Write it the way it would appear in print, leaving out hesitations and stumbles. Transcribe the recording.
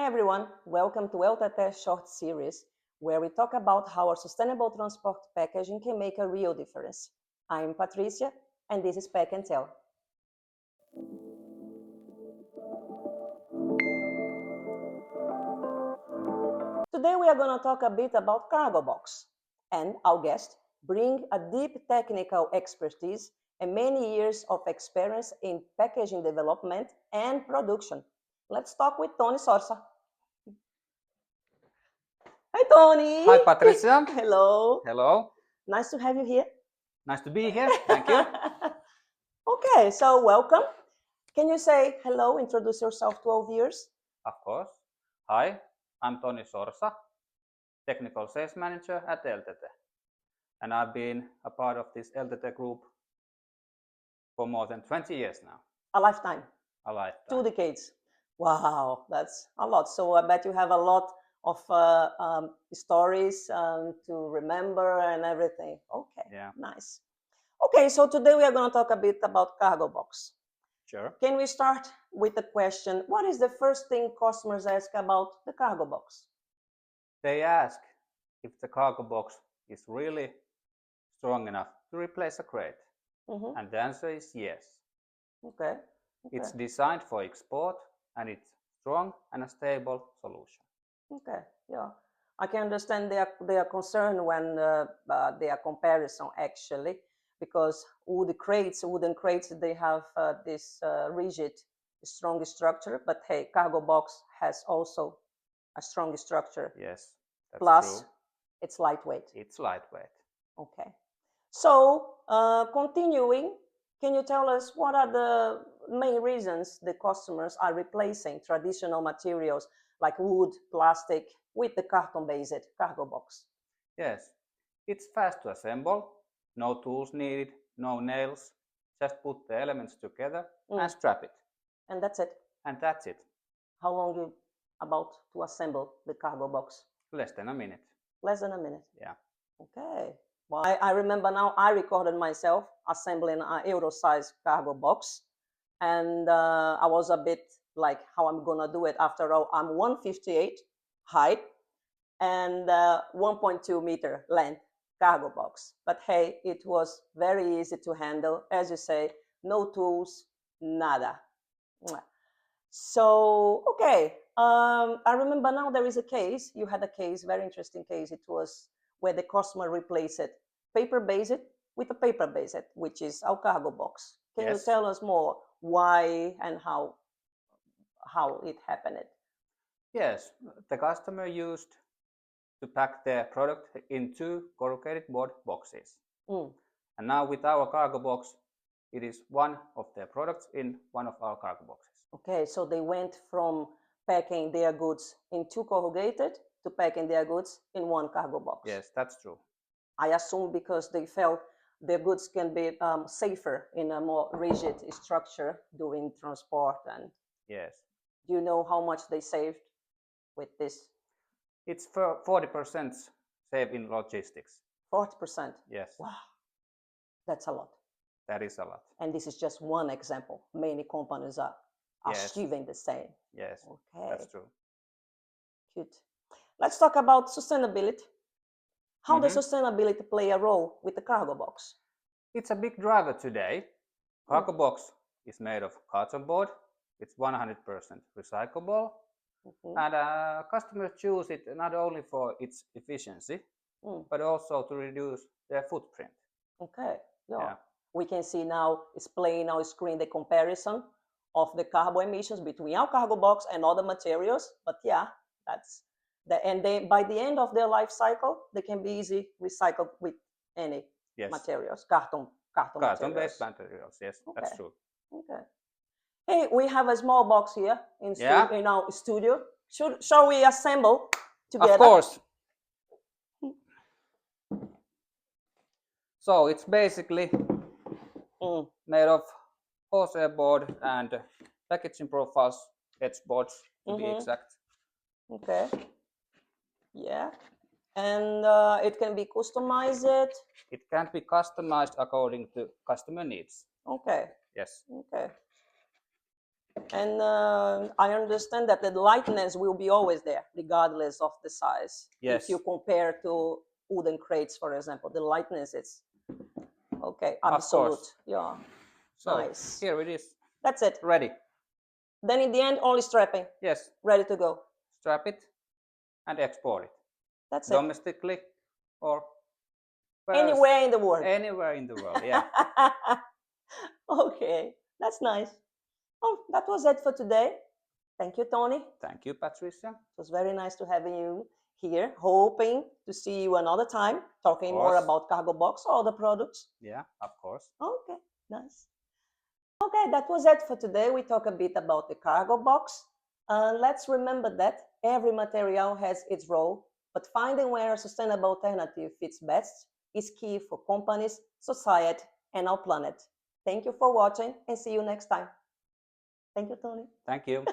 Hi everyone, welcome to Eltete short series, where we talk about how our sustainable transport packaging can make a real difference. I'm Patricia, and this is Pack and Tell. Today we are going to talk a bit about cargo box, and our guest bring a deep technical expertise and many years of experience in packaging development and production. Let's talk with Toni Sorsa. Hi Toni! Hi Patricia! Hello! Hello! Nice to have you here. Nice to be here, thank you. Okay, so welcome. Can you say hello, introduce yourself to our viewers? Of course. Hi, I'm Toni Sorsa, Technical Sales Manager at Eltete. And I've been a part of this Eltete group for more than 20 years now. A lifetime. A lifetime. 2 decades. Wow, that's a lot. So I bet you have a lot of stories to remember and everything. Okay, Yeah. Nice. Okay, so today we are going to talk a bit about cargo box. Sure. Can we start with the question, what is the first thing customers ask about the cargo box? They ask if the cargo box is really strong enough to replace a crate. Mm-hmm. And the answer is yes. Okay. It's designed for export and it's strong and a stable solution. Okay, yeah. I can understand their concern when their comparison actually, because wooden crates, they have this rigid, strong structure, but hey, cargo box has also a strong structure. Yes, that's Plus, true. It's lightweight. It's lightweight. Okay. So, continuing, can you tell us what are the main reasons the customers are replacing traditional materials like wood, plastic with the carton-based cargo box? Yes, it's fast to assemble, no tools needed, no nails, just put the elements together and strap it. And that's it? And that's it. How long you about to assemble the cargo box? Less than a minute. Less than a minute? Yeah. Okay. Well, I remember now I recorded myself assembling an Euro-size cargo box, and I was a bit like how I'm gonna do it. After all, I'm 158 height and 1.2 meter length cargo box. But hey, it was very easy to handle, as you say, no tools, nada. So, okay, I remember now there is a case, you had a case, very interesting case. It was where the customer replaced paper-based with a paper-based, which is our cargo box. Can you tell us more why and how it happened? Yes, the customer used to pack their product in 2 corrugated board boxes. And now with our cargo box, it is one of their products in one of our cargo boxes. Okay, so they went from packing their goods in 2 corrugated to packing their goods in 1 cargo box. Yes, that's true. I assume because they felt their goods can be safer in a more rigid structure during transport. And yes, do you know how much they saved with this? It's 40% save in logistics. 40%? Yes. Wow, that's a lot. That is a lot. And this is just one example. Many companies are achieving the same. Yes, okay, that's true. Good. Let's talk about sustainability. How does sustainability play a role with the cargo box? It's a big driver today. Cargo box is made of carton board. It's 100% recyclable. And customers choose it not only for its efficiency, but also to reduce their footprint. Okay, yeah. We can see now, it's playing on screen the comparison of the carbon emissions between our cargo box and other materials. But yeah, that's and they, by the end of their life cycle, they can be easy recycled with any materials, carton-based materials. Yes, that's true. Okay. Hey, we have a small box here in our studio. Shall we assemble together? Of course. So it's basically made of horsehair board and packaging profiles, edge boards to be exact. Okay. Yeah. And it can be customized. It can be customized according to customer needs. Okay. Yes. Okay. And I understand that the lightness will be always there, regardless of the size. Yes. If you compare to wooden crates, for example, the lightness is okay, absolute. Yeah, So nice. here it is. That's it. Ready. Then in the end, only strapping. Yes. Ready to go. Strap it and export it. That's it. Domestically or Anywhere in the world. Anywhere in the world, yeah. Okay, that's nice. Oh, that was it for today. Thank you, Toni. Thank you, Patricia. It was very nice to have you here. Hoping to see you another time, talking more about cargo box or other products. Yeah, of course. Okay, nice. Okay, that was it for today. We talk a bit about the cargo box. Let's remember that every material has its role, but finding where a sustainable alternative fits best is key for companies, society, and our planet. Thank you for watching and see you next time. Thank you, Toni. Thank you.